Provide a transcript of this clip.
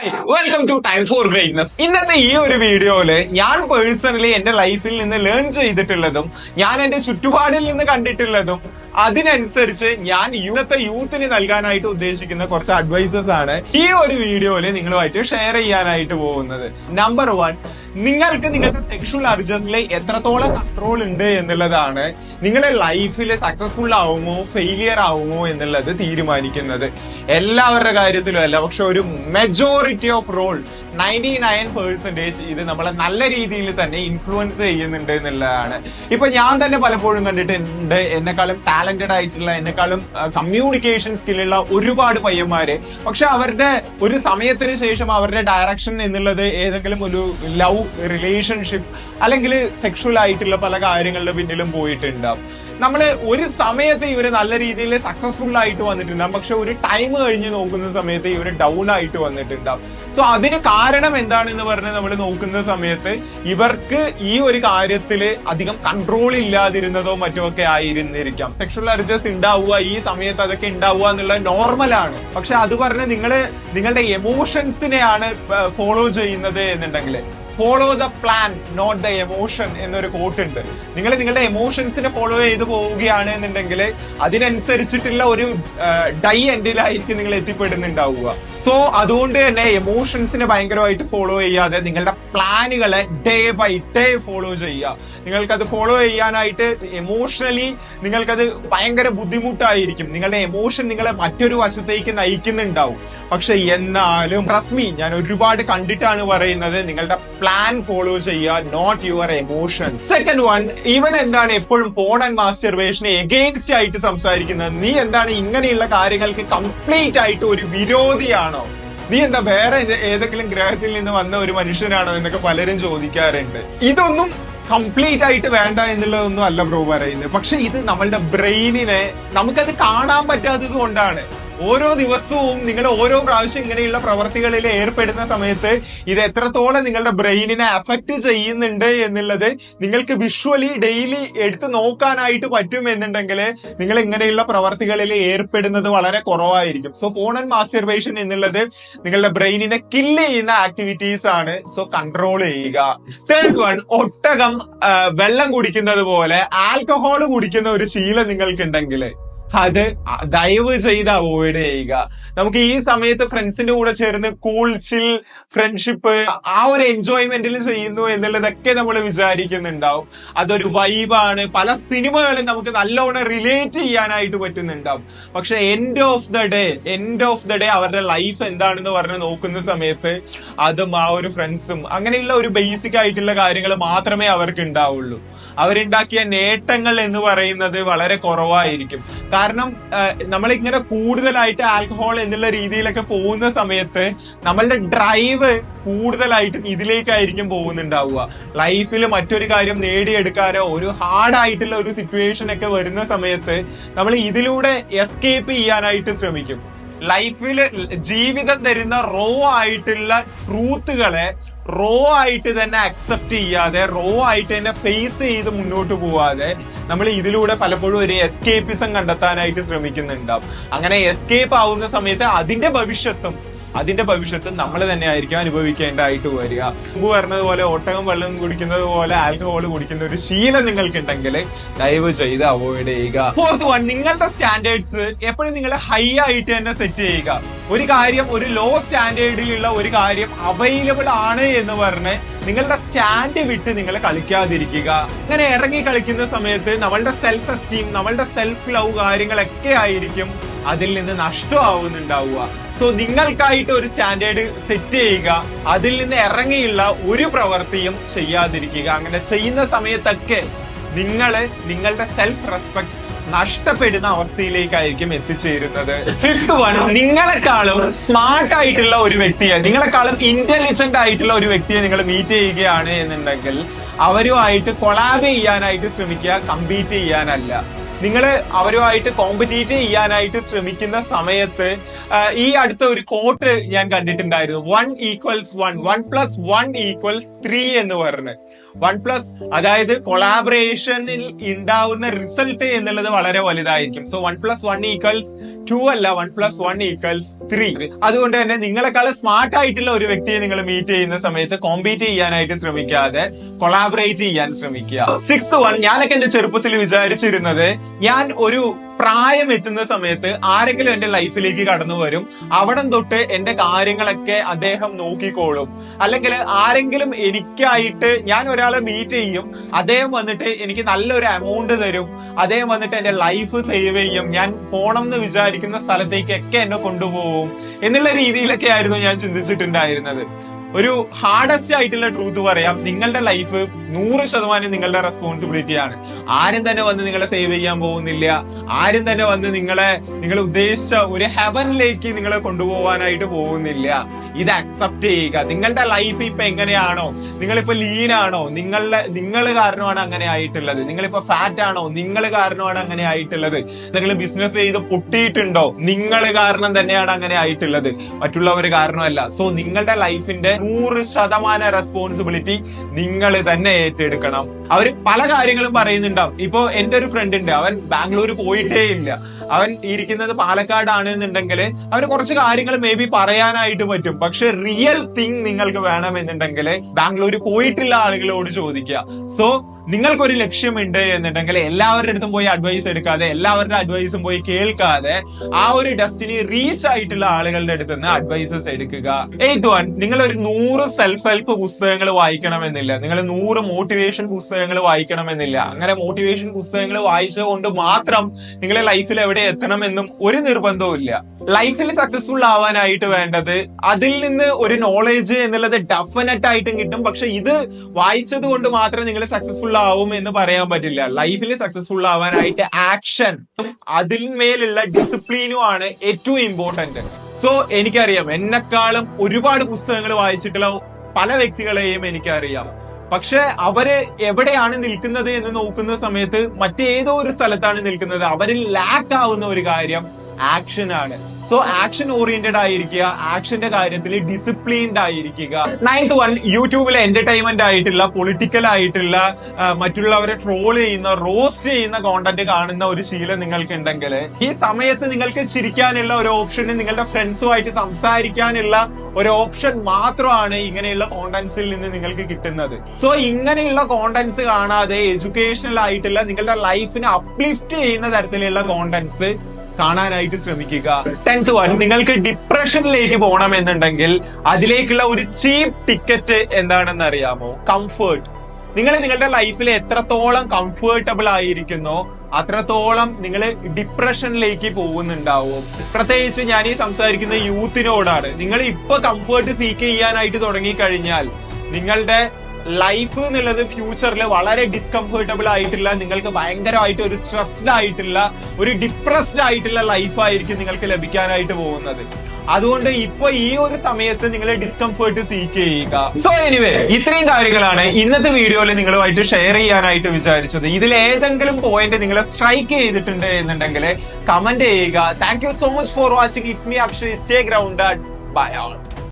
Hi, welcome to time for greatness. ഇന്നത്തെ ഈ ഒരു വീഡിയോയില് ഞാൻ പേഴ്സണലി എന്റെ ലൈഫിൽ നിന്ന് ലേൺ ചെയ്തിട്ടുള്ളതും ഞാൻ എന്റെ ചുറ്റുപാടിൽ നിന്ന് കണ്ടിട്ടുള്ളതും അതിനനുസരിച്ച് ഞാൻ ഇന്നത്തെ യൂത്തിന് നൽകാനായിട്ട് ഉദ്ദേശിക്കുന്ന കുറച്ച് അഡ്വൈസസ് ആണ് ഈ ഒരു വീഡിയോയില് നിങ്ങളുമായിട്ട് ഷെയർ ചെയ്യാനായിട്ട് പോകുന്നത്. നമ്പർ 1, നിങ്ങൾക്ക് നിങ്ങളുടെ സെക്ഷുവൽ അർജസിൽ എത്രത്തോളം കൺട്രോൾ ഉണ്ട് എന്നുള്ളതാണ് നിങ്ങളുടെ ലൈഫിൽ സക്സസ്ഫുൾ ആവുമോ ഫെയിലിയർ ആവുമോ എന്നുള്ളത് തീരുമാനിക്കുന്നത്. എല്ലാവരുടെ കാര്യത്തിലും അല്ല, പക്ഷെ ഒരു മെജോറിറ്റി ഓഫ് റോൾ 99% ഇത് നമ്മളെ നല്ല രീതിയിൽ തന്നെ ഇൻഫ്ലുവൻസ് ചെയ്യുന്നുണ്ട് എന്നുള്ളതാണ്. ഇപ്പൊ ഞാൻ തന്നെ പലപ്പോഴും കണ്ടിട്ടുണ്ട്, എന്നെക്കാളും ടാലന്റഡ് ആയിട്ടുള്ള, എന്നെക്കാളും കമ്മ്യൂണിക്കേഷൻ സ്കില്ലുള്ള ഒരുപാട് പയ്യന്മാര്, പക്ഷെ അവരുടെ ഒരു സമയത്തിന് ശേഷം അവരുടെ ഡയറക്ഷൻ എന്നുള്ളത് ഏതെങ്കിലും ഒരു ലവ് റിലേഷൻഷിപ്പ് അല്ലെങ്കിൽ സെക്ഷുവൽ ആയിട്ടുള്ള പല കാര്യങ്ങളുടെ പിന്നിലും പോയിട്ടുണ്ടാവും. നമ്മള് ഒരു സമയത്ത് ഇവര് നല്ല രീതിയിൽ സക്സസ്ഫുൾ ആയിട്ട് വന്നിട്ടുണ്ടാവും, പക്ഷെ ഒരു ടൈം കഴിഞ്ഞ് നോക്കുന്ന സമയത്ത് ഇവര് ഡൗൺ ആയിട്ട് വന്നിട്ടുണ്ടാവും. സോ അതിന് കാരണം എന്താണെന്ന് പറഞ്ഞ് നമ്മൾ നോക്കുന്ന സമയത്ത് ഇവർക്ക് ഈ ഒരു കാര്യത്തില് അധികം കൺട്രോൾ ഇല്ലാതിരുന്നതോ മറ്റോ ഒക്കെ ആയിരുന്നിരിക്കാം. സെക്ഷുവൽ അർജസ് ഉണ്ടാവുക, ഈ സമയത്ത് അതൊക്കെ ഉണ്ടാവുക എന്നുള്ളത് നോർമലാണ്. പക്ഷെ അത് പറഞ്ഞ് നിങ്ങളുടെ എമോഷൻസിനെയാണ് ഫോളോ ചെയ്യുന്നത് എന്നുണ്ടെങ്കിൽ follow the plan not the emotion എന്നൊരു കോട്ട് ഉണ്ട്. നിങ്ങൾ നിങ്ങളുടെ എമോഷൻസിനെ ഫോളോ ചെയ്ത് പോവുകയാണ് എന്നുണ്ടെങ്കിൽ അതിനനുസരിച്ചിട്ടുള്ള ഒരു ഡൈ എൻഡിലായിരിക്കും നിങ്ങൾ എത്തിപ്പെടുന്നുണ്ടാവുക. സോ അതുകൊണ്ട് തന്നെ എമോഷൻസിനെ ഭയങ്കരമായിട്ട് ഫോളോ ചെയ്യാതെ നിങ്ങളുടെ പ്ലാനുകളെ ഡേ ബൈ ഡേ ഫോളോ ചെയ്യുക. നിങ്ങൾക്കത് ഫോളോ ചെയ്യാനായിട്ട് എമോഷണലി നിങ്ങൾക്കത് ഭയങ്കര ബുദ്ധിമുട്ടായിരിക്കും. നിങ്ങളുടെ എമോഷൻ നിങ്ങളെ മറ്റൊരു വശത്തേക്ക് നയിക്കുന്നുണ്ടാവും. പക്ഷെ എന്നാലും ട്രസ്റ്റ് മീ, ഞാൻ ഒരുപാട് കണ്ടിട്ടാണ് പറയുന്നത്, നിങ്ങളുടെ പ്ലാൻ ഫോളോ ചെയ്യുക, not your emotion. Second one, ഇവൻ എന്താണ് എപ്പോഴും പോൺ ആൻഡ് മാസ്റ്റർബേഷനെ എഗെയിൻസ്റ്റ് ആയിട്ട് സംസാരിക്കുന്നത്? നീ എന്താണ് ഇങ്ങനെയുള്ള കാര്യങ്ങൾക്ക് കംപ്ലീറ്റ് ആയിട്ട് ഒരു വിരോധിയാണോ? നീ എന്താ വേറെ ഏതെങ്കിലും ഗ്രഹത്തിൽ നിന്ന് വന്ന ഒരു മനുഷ്യനാണോ എന്നൊക്കെ പലരും ചോദിക്കാറുണ്ട്. ഇതൊന്നും കംപ്ലീറ്റ് ആയിട്ട് വേണ്ട എന്നുള്ളതൊന്നും അല്ല ബ്രോ പറയുന്നത്. പക്ഷെ ഇത് നമ്മളുടെ ബ്രെയിനിനെ നമുക്കത് കാണാൻ പറ്റാത്തത് കൊണ്ടാണ്. ഓരോ ദിവസവും നിങ്ങൾ ഓരോ പ്രാവശ്യം ഇങ്ങനെയുള്ള പ്രവർത്തികളിൽ ഏർപ്പെടുന്ന സമയത്ത് ഇത് എത്രത്തോളം നിങ്ങളുടെ ബ്രെയിനിനെ അഫക്ട് ചെയ്യുന്നുണ്ട് എന്നുള്ളത് നിങ്ങൾക്ക് വിഷ്വലി ഡെയിലി എടുത്ത് നോക്കാനായിട്ട് പറ്റും എന്നുണ്ടെങ്കിൽ നിങ്ങൾ ഇങ്ങനെയുള്ള പ്രവർത്തികളിൽ ഏർപ്പെടുന്നത് വളരെ കുറവായിരിക്കും. സോ പോൺ ആൻഡ് മാസ്റ്റർബേഷൻ എന്നുള്ളത് നിങ്ങളുടെ ബ്രെയിനിനെ കില്ല് ചെയ്യുന്ന ആക്ടിവിറ്റീസ് ആണ്. സോ കൺട്രോൾ ചെയ്യുക. തേർഡ് വൺ, ഒട്ടകം വെള്ളം കുടിക്കുന്നത് പോലെ ആൽക്കഹോൾ കുടിക്കുന്ന ഒരു ശീലം നിങ്ങൾക്കുണ്ടെങ്കിൽ അത് ദയവ് ചെയ്ത് അവോയ്ഡ് ചെയ്യുക. നമുക്ക് ഈ സമയത്ത് ഫ്രണ്ട്സിന്റെ കൂടെ ചേർന്ന് കൂൾ ചിൽ ഫ്രണ്ട്ഷിപ്പ് ആ ഒരു എൻജോയ്മെന്റിൽ ചെയ്യുന്നു എന്നുള്ളതൊക്കെ നമ്മൾ വിചാരിക്കുന്നുണ്ടാവും. അതൊരു വൈബാണ്. പല സിനിമകളും നമുക്ക് നല്ലോണം റിലേറ്റ് ചെയ്യാനായിട്ട് പറ്റുന്നുണ്ടാവും. പക്ഷെ എൻഡ് ഓഫ് ദ ഡേ അവരുടെ ലൈഫ് എന്താണെന്ന് പറഞ്ഞ് നോക്കുന്ന സമയത്ത് അതും ആ ഒരു ഫ്രണ്ട്സും അങ്ങനെയുള്ള ഒരു ബേസിക് ആയിട്ടുള്ള കാര്യങ്ങൾ മാത്രമേ അവർക്ക് ഉണ്ടാവുള്ളൂ. അവരുണ്ടാക്കിയ നേട്ടങ്ങൾ എന്ന് പറയുന്നത് വളരെ കുറവായിരിക്കും. കാരണം നമ്മളിങ്ങനെ കൂടുതലായിട്ട് ആൽക്കഹോൾ എന്നുള്ള രീതിയിലൊക്കെ പോകുന്ന സമയത്ത് നമ്മളുടെ ഡ്രൈവ് കൂടുതലായിട്ടും ഇതിലേക്കായിരിക്കും പോകുന്നുണ്ടാവുക. ലൈഫിൽ മറ്റൊരു കാര്യം നേടിയെടുക്കാനോ ഒരു ഹാർഡായിട്ടുള്ള ഒരു സിറ്റുവേഷൻ ഒക്കെ വരുന്ന സമയത്ത് നമ്മൾ ഇതിലൂടെ എസ്കേപ്പ് ചെയ്യാനായിട്ട് ശ്രമിക്കും. ലൈഫിൽ ജീവിതം തരുന്ന റോ ആയിട്ടുള്ള ട്രൂത്തുകളെ റോ ആയിട്ട് തന്നെ അക്സെപ്റ്റ് ചെയ്യാതെ, റോ ആയിട്ട് തന്നെ ഫേസ് ചെയ്ത് മുന്നോട്ട് പോവാതെ നമ്മൾ ഇതിലൂടെ പലപ്പോഴും ഒരു എസ്കേപ്പിസം കണ്ടെത്താനായിട്ട് ശ്രമിക്കുന്നുണ്ടാവും. അങ്ങനെ എസ്കേപ്പ് ആവുന്ന സമയത്ത് അതിന്റെ ഭവിഷ്യത്തും നമ്മൾ തന്നെ ആയിരിക്കും അനുഭവിക്കേണ്ടതായിട്ട് വരിക. മുമ്പ് പറഞ്ഞതുപോലെ ഒട്ടകം വെള്ളം കുടിക്കുന്നത് പോലെ ആൽക്കഹോൾ കുടിക്കുന്ന ഒരു ശീലം നിങ്ങൾക്കുണ്ടെങ്കിൽ ദയവ് ചെയ്ത് അവോയ്ഡ് ചെയ്യുക. ഫോർത്ത് വൺ, നിങ്ങളുടെ സ്റ്റാൻഡേർഡ്സ് എപ്പോഴും നിങ്ങൾ ഹൈ ആയിട്ട് തന്നെ സെറ്റ് ചെയ്യുക. ഒരു കാര്യം, ഒരു ലോ സ്റ്റാൻഡേർഡിലുള്ള ഒരു കാര്യം അവൈലബിൾ ആണ് എന്ന് പറഞ്ഞ് നിങ്ങളുടെ സ്റ്റാൻഡ് വിട്ട് നിങ്ങൾ കളിക്കാതിരിക്കുക. അങ്ങനെ ഇറങ്ങി കളിക്കുന്ന സമയത്ത് നമ്മളുടെ സെൽഫ് എസ്റ്റീം, നമ്മളുടെ സെൽഫ് ലവ് കാര്യങ്ങളൊക്കെ ആയിരിക്കും അതിൽ നിന്ന് നഷ്ടമാവുന്നുണ്ടാവുക. സോ നിങ്ങൾക്കായിട്ട് ഒരു സ്റ്റാൻഡേർഡ് സെറ്റ് ചെയ്യുക. അതിൽ നിന്ന് ഇറങ്ങിയുള്ള ഒരു പ്രവൃത്തിയും ചെയ്യാതിരിക്കുക. അങ്ങനെ ചെയ്യുന്ന സമയത്തൊക്കെ നിങ്ങളുടെ സെൽഫ് റെസ്പെക്ട് നഷ്ടപ്പെടുന്ന അവസ്ഥയിലേക്കായിരിക്കും എത്തിച്ചേരുന്നത്. ഫിഫ്ത് വൺ, നിങ്ങളെക്കാളും സ്മാർട്ട് ആയിട്ടുള്ള ഒരു വ്യക്തിയെ, നിങ്ങളെക്കാളും ഇന്റലിജന്റ് ആയിട്ടുള്ള ഒരു വ്യക്തിയെ നിങ്ങൾ മീറ്റ് ചെയ്യുകയാണ് എന്നുണ്ടെങ്കിൽ അവരുമായിട്ട് കൊളാബ് ചെയ്യാനായിട്ട് ശ്രമിക്കുക, കമ്പീറ്റ് ചെയ്യാനല്ല. നിങ്ങൾ അവരുമായിട്ട് കോമ്പറ്റീറ്റ് ചെയ്യാനായിട്ട് ശ്രമിക്കുന്ന സമയത്ത് ഈ അടുത്ത ഒരു കോട്ട് ഞാൻ കണ്ടിട്ടുണ്ടായിരുന്നു, 1 = 1, 1 + 1 = 3 എന്ന് പറഞ്ഞ്. 1+, അതായത് കൊളാബറേഷനിൽ ഉണ്ടാവുന്ന റിസൾട്ട് എന്നുള്ളത് വളരെ വലുതായിരിക്കും. സോ 1 + 1 = 2 അല്ല, 1 + 1 = 3. അതുകൊണ്ട് തന്നെ നിങ്ങളെക്കാൾ സ്മാർട്ട് ആയിട്ടുള്ള ഒരു വ്യക്തിയെ നിങ്ങൾ മീറ്റ് ചെയ്യുന്ന സമയത്ത് കോമ്പീറ്റ് ചെയ്യാനായിട്ട് ശ്രമിക്കാതെ കൊളാബറേറ്റ് ചെയ്യാൻ ശ്രമിക്കുക. 6th one, ഞാനൊക്കെ എന്റെ ചെറുപ്പത്തിൽ വിചാരിച്ചിരുന്നത്, ഞാൻ ഒരു പ്രായം എത്തുന്ന സമയത്ത് ആരെങ്കിലും എന്റെ ലൈഫിലേക്ക് കടന്നു വരും, അവിടം തൊട്ട് എന്റെ കാര്യങ്ങളൊക്കെ അദ്ദേഹം നോക്കിക്കോളും. അല്ലെങ്കിൽ ആരെങ്കിലും എനിക്കായിട്ട്, ഞാൻ ഒരാളെ മീറ്റ് ചെയ്യും, അദ്ദേഹം വന്നിട്ട് എനിക്ക് നല്ലൊരു എമൗണ്ട് തരും, അദ്ദേഹം വന്നിട്ട് എന്റെ ലൈഫ് സേവ് ചെയ്യും, ഞാൻ പോണം എന്ന് വിചാരിക്കുന്ന സ്ഥലത്തേക്കൊക്കെ എന്നെ കൊണ്ടുപോകും എന്നുള്ള രീതിയിലൊക്കെ ആയിരുന്നു ഞാൻ ചിന്തിച്ചിട്ടുണ്ടായിരുന്നത്. ഒരു ഹാർഡസ്റ്റ് ആയിട്ടുള്ള ട്രൂത്ത് പറയാം, നിങ്ങളുടെ ലൈഫ് 100% നിങ്ങളുടെ റെസ്പോൺസിബിലിറ്റിയാണ്. ആരും തന്നെ വന്ന് നിങ്ങളെ സേവ് ചെയ്യാൻ പോകുന്നില്ല, ആരും തന്നെ വന്ന് നിങ്ങൾ ഉദ്ദേശിച്ച ഒരു ഹെവനിലേക്ക് നിങ്ങളെ കൊണ്ടുപോകാനായിട്ട് പോകുന്നില്ല. ഇത് അക്സെപ്റ്റ് ചെയ്യുക. നിങ്ങളുടെ ലൈഫ് ഇപ്പൊ എങ്ങനെയാണോ, നിങ്ങളിപ്പോ ലീനാണോ, നിങ്ങൾ കാരണമാണ് അങ്ങനെ ആയിട്ടുള്ളത്, നിങ്ങളിപ്പോ ഫാറ്റ് ആണോ, നിങ്ങൾ കാരണമാണ് അങ്ങനെ ആയിട്ടുള്ളത്, നിങ്ങൾ ബിസിനസ് ചെയ്ത് പൊട്ടിയിട്ടുണ്ടോ, നിങ്ങൾ കാരണം തന്നെയാണ് അങ്ങനെ ആയിട്ടുള്ളത്, മറ്റുള്ളവർ കാരണമല്ല. സോ നിങ്ങളുടെ ലൈഫിന്റെ 100% റെസ്പോൺസിബിലിറ്റി നിങ്ങൾ തന്നെ ഏറ്റെടുക്കണം. അവര് പല കാര്യങ്ങളും പറയുന്നുണ്ടാവും. ഇപ്പൊ എന്റെ ഒരു ഫ്രണ്ട് ഉണ്ട്, അവൻ ബാംഗ്ലൂർ പോയിട്ടേ ഇല്ല, അവൻ ഇരിക്കുന്നത് പാലക്കാടാണ് എന്നുണ്ടെങ്കിൽ അവന് കുറച്ച് കാര്യങ്ങൾ മേ ബി പറയാനായിട്ട് പറ്റും. പക്ഷെ റിയൽ തിങ് നിങ്ങൾക്ക് വേണമെന്നുണ്ടെങ്കിൽ ബാംഗ്ലൂർ പോയിട്ടുള്ള ആളുകളോട് ചോദിക്കുക. സോ നിങ്ങൾക്കൊരു ലക്ഷ്യമുണ്ട് എന്നുണ്ടെങ്കിൽ എല്ലാവരുടെ അടുത്തും പോയി അഡ്വൈസ് എടുക്കാതെ, എല്ലാവരുടെ അഡ്വൈസും പോയി കേൾക്കാതെ, ആ ഒരു ഡെസ്റ്റിനി റീച്ച് ആയിട്ടുള്ള ആളുകളുടെ അടുത്ത് നിന്ന് അഡ്വൈസസ് എടുക്കുക. 8th one, നിങ്ങൾ ഒരു 100 സെൽഫ് ഹെൽപ്പ് പുസ്തകങ്ങൾ വായിക്കണമെന്നില്ല, നിങ്ങൾ 100 മോട്ടിവേഷൻ പുസ്തകങ്ങൾ വായിക്കണമെന്നില്ല. അങ്ങനെ മോട്ടിവേഷൻ പുസ്തകങ്ങൾ വായിച്ചുകൊണ്ട് മാത്രം നിങ്ങളെ ലൈഫിൽ എവിടെ എത്തണമെന്നും ഒരു നിർബന്ധവും ഇല്ല. ലൈഫിൽ സക്സസ്ഫുൾ ആവാനായിട്ട് വേണ്ടത് അതിൽ നിന്ന് ഒരു നോളേജ് എന്നുള്ളത് ഡെഫിനറ്റ് ആയിട്ടും കിട്ടും. പക്ഷെ ഇത് വായിച്ചത് കൊണ്ട് മാത്രം നിങ്ങൾ സക്സസ്ഫുൾ ആവും എന്ന് പറയാൻ പറ്റില്ല. ലൈഫിൽ സക്സസ്ഫുൾ ആവാനായിട്ട് ആക്ഷൻ, അതിന്മേലുള്ള ഡിസിപ്ലിനും ആണ് ഏറ്റവും ഇമ്പോർട്ടന്റ്. സോ എനിക്കറിയാം, എന്നെക്കാളും ഒരുപാട് പുസ്തകങ്ങൾ വായിച്ചിട്ടുള്ള പല വ്യക്തികളെയും എനിക്കറിയാം. പക്ഷെ അവര് എവിടെയാണ് നിൽക്കുന്നത് എന്ന് നോക്കുന്ന സമയത്ത് മറ്റേതോ ഒരു സ്ഥലത്താണ് നിൽക്കുന്നത്. അവരിൽ ലാക്ക് ആവുന്ന ഒരു കാര്യം ആക്ഷൻ ആണ്. സോ ആക്ഷൻ ഓറിയന്റഡ് ആയിരിക്കുക, ആക്ഷന്റെ കാര്യത്തിൽ ഡിസിപ്ലിൻഡ് ആയിരിക്കുക. 9th one, യൂട്യൂബിൽ എന്റർടൈൻമെന്റ് ആയിട്ടുള്ള, പൊളിറ്റിക്കൽ ആയിട്ടുള്ള, മറ്റുള്ളവരെ ട്രോൾ ചെയ്യുന്ന, റോസ്റ്റ് ചെയ്യുന്ന കോണ്ടന്റ് കാണുന്ന ഒരു ശീലം നിങ്ങൾക്ക് ഉണ്ടെങ്കിൽ, ഈ സമയത്ത് നിങ്ങൾക്ക് ചിരിക്കാനുള്ള ഒരു ഓപ്ഷൻ, നിങ്ങളുടെ ഫ്രണ്ട്സുമായിട്ട് സംസാരിക്കാനുള്ള ഒരു ഓപ്ഷൻ മാത്രമാണ് ഇങ്ങനെയുള്ള കോണ്ടന്റ്സിൽ നിന്ന് നിങ്ങൾക്ക് കിട്ടുന്നത്. സോ ഇങ്ങനെയുള്ള കോണ്ടന്റ്സ് കാണാതെ എഡ്യൂക്കേഷണൽ ആയിട്ടുള്ള, നിങ്ങളുടെ ലൈഫിനെ അപ്ലിഫ്റ്റ് ചെയ്യുന്ന തരത്തിലുള്ള കോണ്ടന്റ്സ് കാണാനായിട്ട് ശ്രമിക്കുക. 10th one, നിങ്ങൾക്ക് ഡിപ്രഷനിലേക്ക് പോകണമെന്നുണ്ടെങ്കിൽ അതിലേക്കുള്ള ഒരു ചീപ്പ് ടിക്കറ്റ് എന്താണെന്ന് അറിയാമോ? കംഫേർട്ട്. നിങ്ങൾ നിങ്ങളുടെ ലൈഫിൽ എത്രത്തോളം കംഫേർട്ടബിൾ ആയിരിക്കുന്നോ അത്രത്തോളം നിങ്ങൾ ഡിപ്രഷനിലേക്ക് പോകുന്നുണ്ടാവും. പ്രത്യേകിച്ച് ഞാൻ ഈ സംസാരിക്കുന്ന യൂത്തിനോടാണ്. നിങ്ങൾ ഇപ്പൊ കംഫേർട്ട് സീക്ക് ചെയ്യാനായിട്ട് തുടങ്ങിക്കഴിഞ്ഞാൽ നിങ്ങളുടെ ലൈഫ് എന്നുള്ളത് ഫ്യൂച്ചറിൽ വളരെ ഡിസ്കംഫർട്ടബിൾ ആയിട്ടുള്ള, നിങ്ങൾക്ക് ഭയങ്കരമായിട്ട് ഒരു സ്ട്രെസ്ഡ് ആയിട്ടുള്ള, ഒരു ഡിപ്രസ്ഡ് ആയിട്ടുള്ള ലൈഫായിരിക്കും നിങ്ങൾക്ക് ലഭിക്കാനായിട്ട് പോകുന്നത്. അതുകൊണ്ട് ഇപ്പൊ ഈ ഒരു സമയത്ത് നിങ്ങൾ ഡിസ്കംഫേർട്ട് സീക്ക് ചെയ്യുക. സോ എനിവേ, ഇത്രയും കാര്യങ്ങളാണ് ഇന്നത്തെ വീഡിയോയിൽ നിങ്ങളുമായിട്ട് ഷെയർ ചെയ്യാനായിട്ട് വിചാരിച്ചത്. ഇതിൽ ഏതെങ്കിലും പോയിന്റ് നിങ്ങളെ സ്ട്രൈക്ക് ചെയ്തിട്ടുണ്ട് എന്നുണ്ടെങ്കിൽ കമന്റ് ചെയ്യുക. Thank you so much for watching. It's me Akshay. Stay grounded. Bye all.